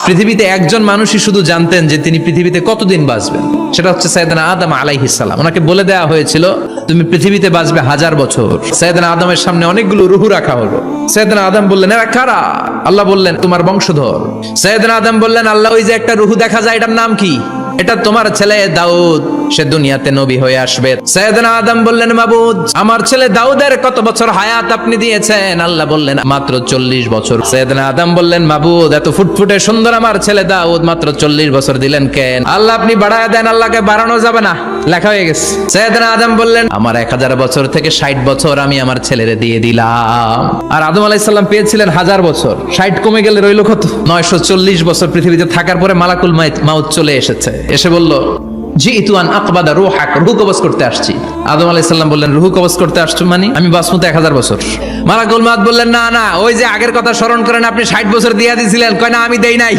পৃথিবীতে একজন মানুষই শুধু জানতেন যে তিনি পৃথিবীতে কতদিন বাঁচবেন, সেটা হচ্ছে সাইয়েদনা আদম আলাইহিস সালাম। ওনাকে বলে দেওয়া হয়েছিল তুমি পৃথিবীতে বাঁচবে 1000 বছর। সাইয়েদনা আদমের সামনে অনেকগুলো রূহ রাখা হলো। সাইয়েদনা আদম বললেন এরা কারা? আল্লাহ বললেন তোমার বংশধর। সাইয়েদনা আদম বললেন আল্লাহ ওই যে একটা রূহ দেখা যায় এটার নাম কি? এটা তোমার ছেলে দাউদ, সে দুনিয়াতে নবী হয়ে আসবে। সাইয়েদনা আদম বললেন মাবুদ আমার ছেলে দাউদের কত বছর হায়াত আপনি দিয়েছেন? আল্লাহ বললেন মাত্র 40 বছর। সাইয়েদনা আদম বললেন মাবুদ এত ফুটফুটে সুন্দর আমার ছেলে দাউদ মাত্র 40 বছর দিলেন কেন? আল্লাহ আপনি বাড়ায় দেন, আল্লাহকে বাড়ানো যাবে না, লেখা হয়ে গেছে। সাইয়েদনা আদম বললেন আমার 1000 বছর থেকে 60 বছর আমি আমার ছেলেরে দিয়ে দিলাম। আর আদম আলাইহিস সালাম পেয়েছিলেন 1000 বছর, 60 কমে গেলে রইল কত? 940 বছর পৃথিবীতে থাকার পরে মালাকুল মাউত চলে এসেছে, এসে বলল জিইতু আন আকবাদা রূহাক, রূহ কবজ করতে আসছি। আদম আলাইহিস সালাম বললেন রূহ কবজ করতে আসছো মানে? আমি বাঁচবো তো 1000 বছর। মালাকুল মাউত বললেন না না, ওই যে আগের কথা স্মরণ করেন আপনি 60 বছর দিয়ে দিয়েছিলেন। কয় না আমি দেই নাই।